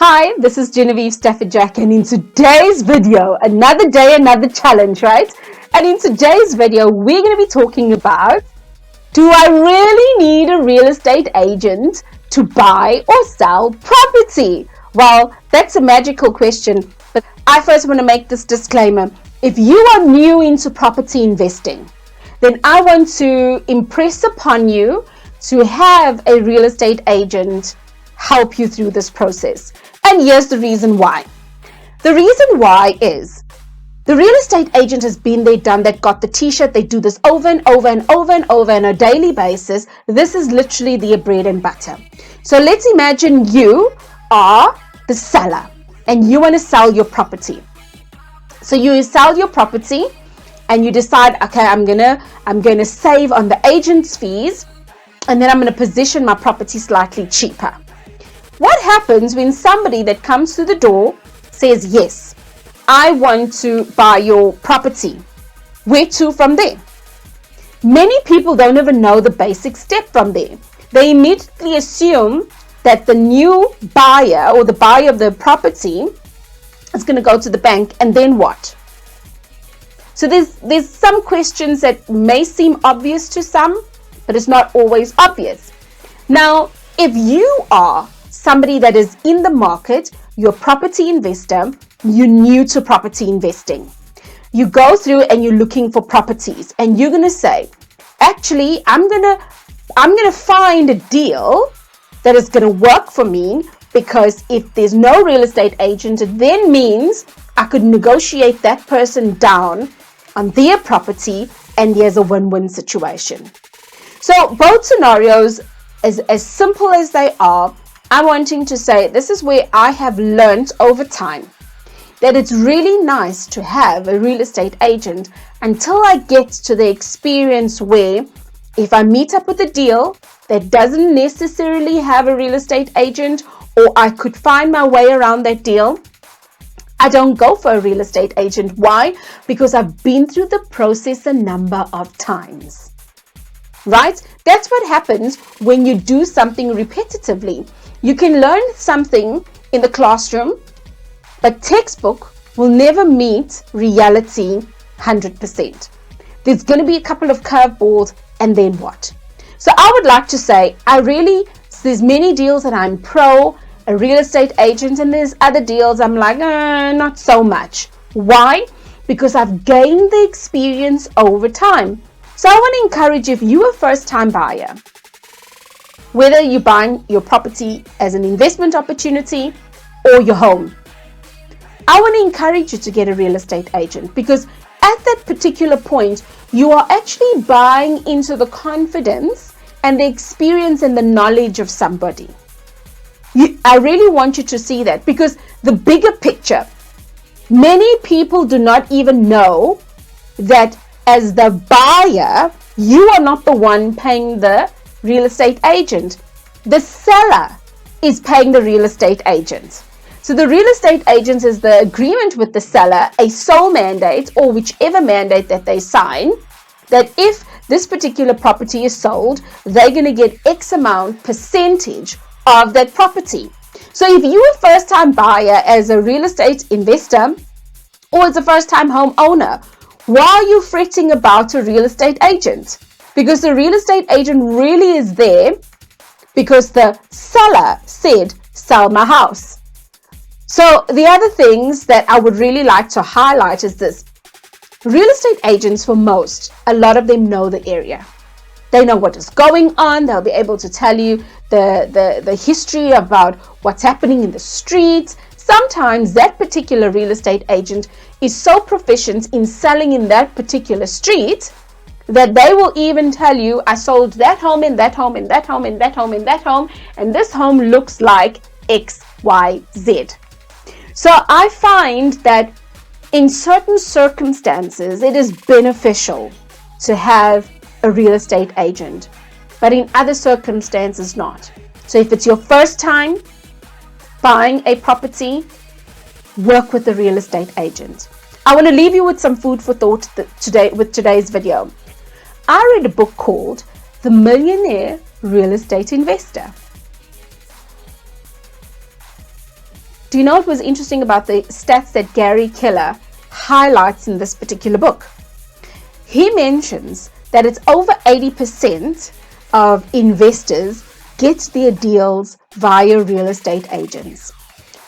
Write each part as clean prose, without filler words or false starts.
Hi, this is Genevieve Stafford-Jack, and in today's video, another day, another challenge, right? And in today's video, we're going to be talking about, do I really need a real estate agent to buy or sell property? Well, that's a magical question, but I first want to make this disclaimer. If you are new into property investing, then I want to impress upon you to have a real estate agent help you through this process. And here's the reason why. The reason why is the real estate agent has been there, done that, got the t-shirt. They do this over and over and over and over on a daily basis. This is literally their bread and butter. So let's imagine you are the seller and you want to sell your property. So you sell your property and you decide, okay, I'm gonna save on the agent's fees, and then I'm going to position my property slightly cheaper. What happens when somebody that comes to the door says, yes, I want to buy your property? Where to from there? Many people don't even know the basic step from there. They immediately assume that the new buyer or the buyer of the property is going to go to the bank, and then what? So there's some questions that may seem obvious to some, but it's not always obvious. Now, if you are somebody that is in the market, you're a property investor, you're new to property investing, you go through and you're looking for properties, and you're going to say, actually, I'm going to find a deal that is going to work for me, because if there's no real estate agent, it then means I could negotiate that person down on their property, and there's a win-win situation. So both scenarios, as simple as they are, I'm wanting to say this is where I have learned over time that it's really nice to have a real estate agent until I get to the experience where if I meet up with a deal that doesn't necessarily have a real estate agent, or I could find my way around that deal, I don't go for a real estate agent. Why? Because I've been through the process a number of times. Right? That's what happens when you do something repetitively. You can learn something in the classroom, but textbook will never meet reality 100%. There's going to be a couple of curveballs, and then what? So I would like to say, there's many deals that I'm pro a real estate agent, and there's other deals I'm like, not so much. Why? Because I've gained the experience over time. So I want to encourage, if you're a first-time buyer, whether you're buying your property as an investment opportunity or your home, I want to encourage you to get a real estate agent, because at that particular point, you are actually buying into the confidence and the experience and the knowledge of somebody. I really want you to see that, because the bigger picture, many people do not even know that as the buyer, you are not the one paying the real estate agent. The seller is paying the real estate agent. So the real estate agent is the agreement with the seller, a sole mandate or whichever mandate that they sign, that if this particular property is sold, they're going to get X amount percentage of that property. So if you're a first-time buyer as a real estate investor or as a first-time home owner, why are you fretting about a real estate agent? Because the real estate agent really is there because the seller said, sell my house. So the other things that I would really like to highlight is this. Real estate agents, for most, a lot of them know the area. They know what is going on. They'll be able to tell you the history about what's happening in the streets. Sometimes that particular real estate agent is so proficient in selling in that particular street that they will even tell you, I sold that home in that home, in that home, in that home, in that home, and this home looks like X, Y, Z. So I find that in certain circumstances, it is beneficial to have a real estate agent, but in other circumstances not. So if it's your first time buying a property, work with the real estate agent. I want to leave you with some food for thought today with today's video. I read a book called The Millionaire Real Estate Investor. Do you know what was interesting about the stats that Gary Keller highlights in this particular book? He mentions that it's over 80% of investors get their deals via real estate agents.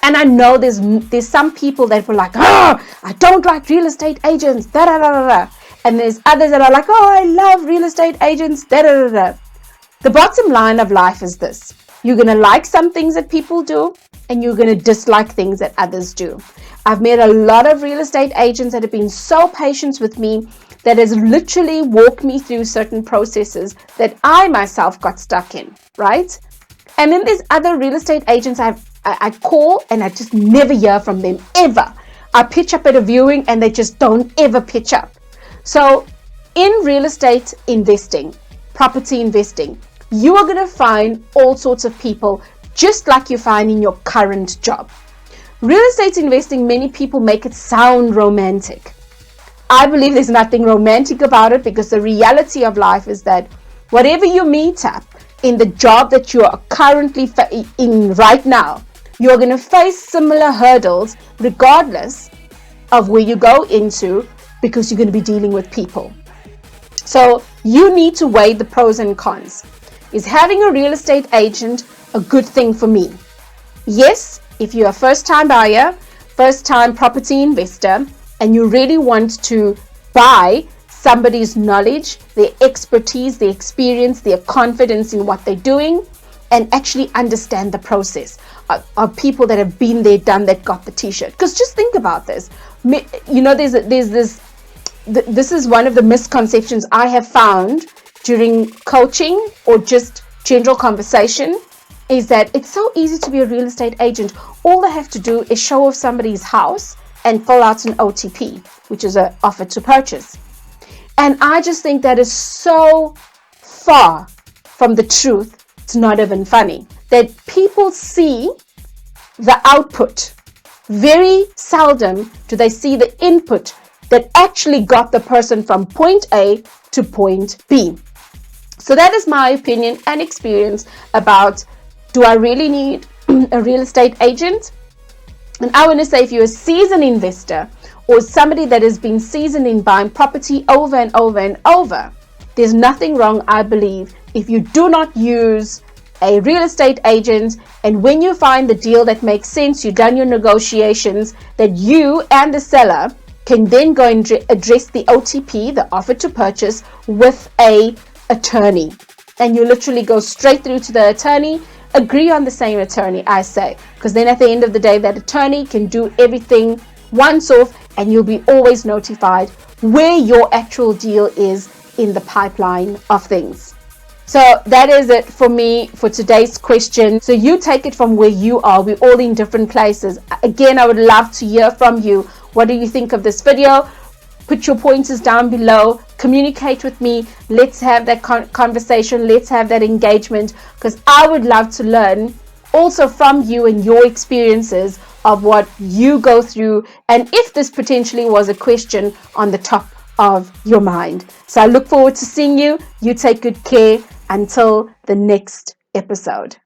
And I know there's some people that were like, oh, I don't like real estate agents, da da da da da. And there's others that are like, oh, I love real estate agents, da da da da. The bottom line of life is this: you're going to like some things that people do, and you're going to dislike things that others do. I've met a lot of real estate agents that have been so patient with me that has literally walked me through certain processes that I myself got stuck in, right? And then there's other real estate agents I call and I just never hear from them ever. I pitch up at a viewing and they just don't ever pitch up. So in real estate investing, property investing, you are going to find all sorts of people just like you find in your current job. Real estate investing, many people make it sound romantic. I believe there's nothing romantic about it, because the reality of life is that whatever you meet up in the job that you are currently in right now, you're going to face similar hurdles regardless of where you go into, because you're going to be dealing with people. So you need to weigh the pros and cons. Is having a real estate agent a good thing for me? Yes, if you're a first-time buyer, first-time property investor, and you really want to buy somebody's knowledge, their expertise, their experience, their confidence in what they're doing, and actually understand the process of people that have been there, done that, got the t-shirt. Because just think about this. You know, there's this is one of the misconceptions I have found during coaching or just general conversation, is that it's so easy to be a real estate agent. All they have to do is show off somebody's house and fill out an OTP, which is an offer to purchase. And I just think that is so far from the truth. It's not even funny. That people see the output. Very seldom do they see the input that actually got the person from point A to point B. So that is my opinion and experience about, do I really need a real estate agent? And I want to say, if you're a seasoned investor or somebody that has been seasoned in buying property over and over and over, there's nothing wrong, I believe, if you do not use a real estate agent, and when you find the deal that makes sense, you've done your negotiations, that you and the seller can then go and address the OTP, the offer to purchase, with a attorney. And you literally go straight through to the attorney, agree on the same attorney, I say, because then at the end of the day, that attorney can do everything once off, and you'll be always notified where your actual deal is in the pipeline of things. So that is it for me for today's question. So you take it from where you are. We're all in different places. Again, I would love to hear from you. What do you think of this video? Put your pointers down below. Communicate with me. Let's have that conversation. Let's have that engagement, because I would love to learn also from you and your experiences of what you go through, and if this potentially was a question on the top of your mind. So I look forward to seeing you. You take good care. Until the next episode.